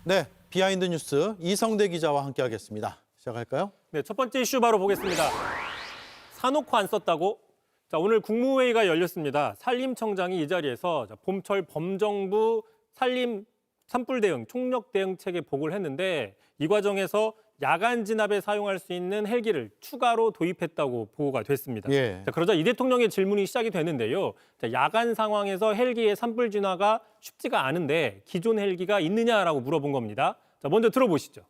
네, 비하인드 뉴스 이성대 기자와 함께하겠습니다. 시작할까요? 네, 첫 번째 이슈 바로 보겠습니다. 사놓고 안 썼다고? 자, 오늘 국무회의가 열렸습니다. 산림청장이 이 자리에서 봄철 범정부 산림 산불 대응, 총력 대응책에 보고를 했는데 이 과정에서 야간 진압에 사용할 수 있는 헬기를 추가로 도입했다고 보고가 됐습니다. 예. 자, 그러자 이 대통령의 질문이 시작이 되는데요. 자, 야간 상황에서 헬기의 산불 진화가 쉽지가 않은데 기존 헬기가 있느냐라고 물어본 겁니다. 자, 먼저 들어보시죠.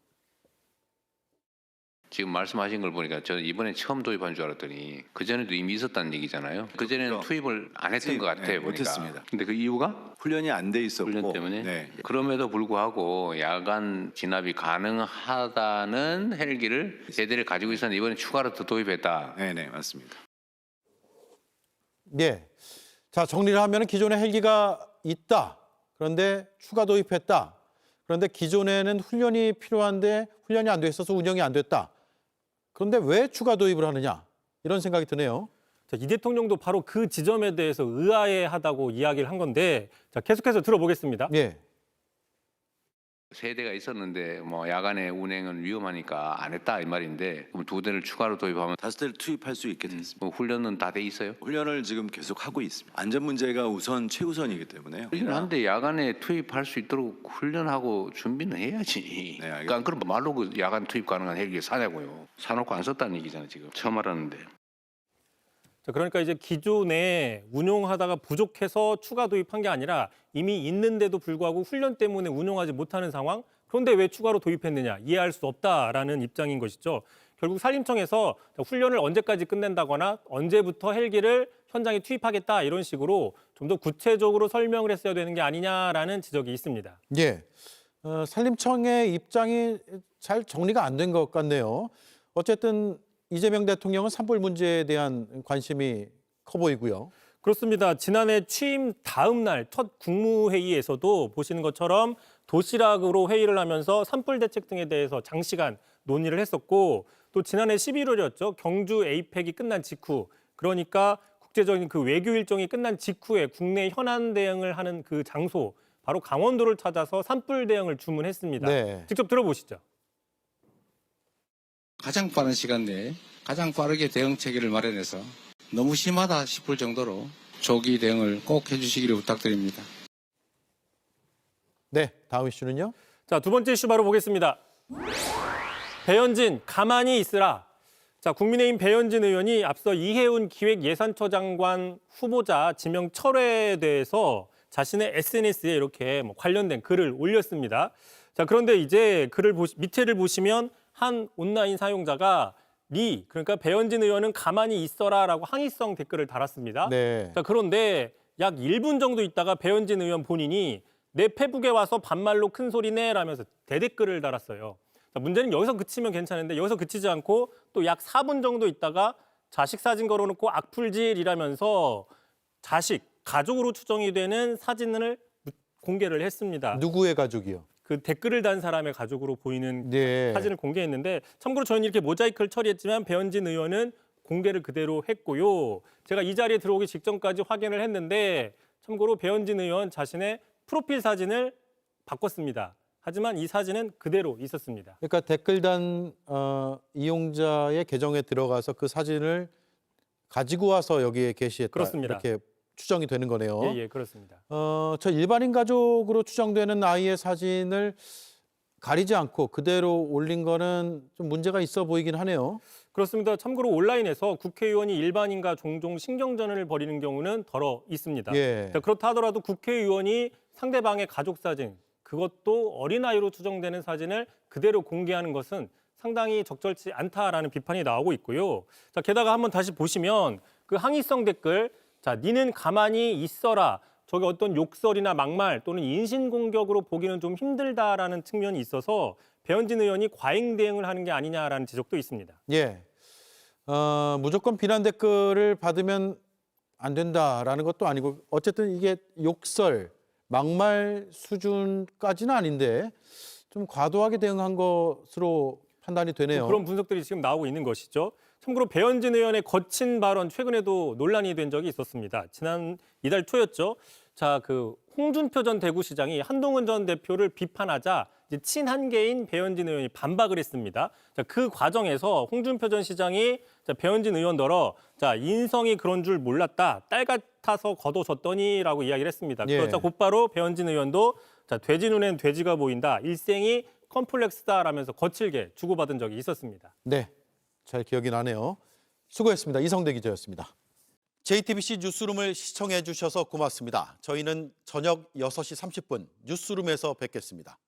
지금 말씀하신 걸 보니까 저는 이번에 처음 도입한 줄 알았더니 그전에도 이미 있었다는 얘기잖아요. 그전에는 투입을 안 했던 것 같아요. 보니까. 못했습니다. 근데 그 이유가? 훈련이 안 돼 있었고 훈련 때문에? 네. 그럼에도 불구하고 야간 진압이 가능하다는 헬기를 세대를 가지고 있었는데 이번에 추가로 더 도입했다. 네, 맞습니다. 예. 자, 정리를 하면 기존에 헬기가 있다. 그런데 추가 도입했다. 그런데 기존에는 훈련이 필요한데 훈련이 안 돼 있어서 운영이 안 됐다. 그런데 왜 추가 도입을 하느냐? 이런 생각이 드네요. 자, 이 대통령도 바로 그 지점에 대해서 의아해하다고 이야기를 한 건데 자, 계속해서 들어보겠습니다. 예. 세대가 있었는데 뭐 야간에 운행은 위험하니까 안 했다 이 말인데 그럼 두 대를 추가로 도입하면 5대를 투입할 수 있게 됐습니다. 뭐 훈련은 다 돼 있어요? 훈련을 지금 계속 하고 있습니다. 안전 문제가 우선 최우선이기 때문에요. 훈련한데 야간에 투입할 수 있도록 훈련하고 준비는 해야지. 네, 알겠습니다. 그러니까 그럼 말로 그 야간 투입 가능한 헬기 사냐고요. 사놓고 안 썼다는 얘기잖아요 지금. 처음 알았는데. 자, 그러니까 이제 기존에 운용하다가 부족해서 추가 도입한 게 아니라 이미 있는데도 불구하고 훈련 때문에 운용하지 못하는 상황. 그런데 왜 추가로 도입했느냐 이해할 수 없다라는 입장인 것이죠. 결국 산림청에서 훈련을 언제까지 끝낸다거나 언제부터 헬기를 현장에 투입하겠다 이런 식으로 좀 더 구체적으로 설명을 했어야 되는 게 아니냐라는 지적이 있습니다. 예. 산림청의 입장이 잘 정리가 안 된 것 같네요. 어쨌든 이재명 대통령은 산불 문제에 대한 관심이 커 보이고요. 그렇습니다. 지난해 취임 다음 날 첫 국무회의에서도 보시는 것처럼 도시락으로 회의를 하면서 산불 대책 등에 대해서 장시간 논의를 했었고 또 지난해 11월이었죠. 경주 에이펙이 끝난 직후 그러니까 국제적인 그 외교 일정이 끝난 직후에 국내 현안 대응을 하는 그 장소 바로 강원도를 찾아서 산불 대응을 주문했습니다. 네. 직접 들어보시죠. 가장 빠른 시간 내에 가장 빠르게 대응 체계를 마련해서 너무 심하다 싶을 정도로 조기 대응을 꼭 해주시기를 부탁드립니다. 네, 다음 이슈는요. 자, 두 번째 이슈 바로 보겠습니다. 배현진 가만히 있으라. 자, 국민의힘 배현진 의원이 앞서 이해운 기획예산처 장관 후보자 지명 철회에 대해서 자신의 SNS에 이렇게 관련된 글을 올렸습니다. 자, 그런데 이제 글을 밑에를 보시면 한 온라인 사용자가 그러니까 배현진 의원은 가만히 있어라라고 항의성 댓글을 달았습니다. 네. 자, 그런데 약 1분 정도 있다가 배현진 의원 본인이 내 페북에 와서 반말로 큰 소리 내라면서 대댓글을 달았어요. 자, 문제는 여기서 그치면 괜찮은데 여기서 그치지 않고 또 약 4분 정도 있다가 자식 사진 걸어놓고 악플질이라면서 가족으로 추정이 되는 사진을 공개를 했습니다. 누구의 가족이요? 그 댓글을 단 사람의 가족으로 보이는 네. 사진을 공개했는데 참고로 저는 이렇게 모자이크를 처리했지만 배현진 의원은 공개를 그대로 했고요. 제가 이 자리에 들어오기 직전까지 확인을 했는데 참고로 배현진 의원 자신의 프로필 사진을 바꿨습니다. 하지만 이 사진은 그대로 있었습니다. 그러니까 댓글 단 이용자의 계정에 들어가서 그 사진을 가지고 와서 여기에 게시했다. 그렇습니다. 이렇게 추정이 되는 거네요. 예, 그렇습니다. 저 일반인 가족으로 추정되는 아이의 사진을 가리지 않고 그대로 올린 거는 좀 문제가 있어 보이긴 하네요. 그렇습니다. 참고로 온라인에서 국회의원이 일반인과 종종 신경전을 벌이는 경우는 덜어 있습니다. 예. 자, 그렇다 하더라도 국회의원이 상대방의 가족 사진, 그것도 어린아이로 추정되는 사진을 그대로 공개하는 것은 상당히 적절치 않다라는 비판이 나오고 있고요. 자, 게다가 한번 다시 보시면 그 항의성 댓글, 자, 니는 가만히 있어라. 저게 어떤 욕설이나 막말 또는 인신공격으로 보기는 좀 힘들다라는 측면이 있어서 배현진 의원이 과잉 대응을 하는 게 아니냐라는 지적도 있습니다. 예. 무조건 비난 댓글을 받으면 안 된다라는 것도 아니고 어쨌든 이게 욕설, 막말 수준까지는 아닌데 좀 과도하게 대응한 것으로 판단이 되네요. 그런 분석들이 지금 나오고 있는 것이죠. 참고로 배현진 의원의 거친 발언 최근에도 논란이 된 적이 있었습니다. 지난 이달 초였죠. 자, 그 홍준표 전 대구시장이 한동훈 전 대표를 비판하자 이제 친한계인 배현진 의원이 반박을 했습니다. 자, 그 과정에서 홍준표 전 시장이 배현진 의원더러 인성이 그런 줄 몰랐다. 딸 같아서 걷어줬더니라고 이야기를 했습니다. 예. 그러자 곧바로 배현진 의원도 돼지 눈엔 돼지가 보인다. 일생이 컴플렉스다라면서 거칠게 주고받은 적이 있었습니다. 네, 잘 기억이 나네요. 수고했습니다. 이성대 기자였습니다. JTBC 뉴스룸을 시청해 주셔서 고맙습니다. 저희는 저녁 6시 30분 뉴스룸에서 뵙겠습니다.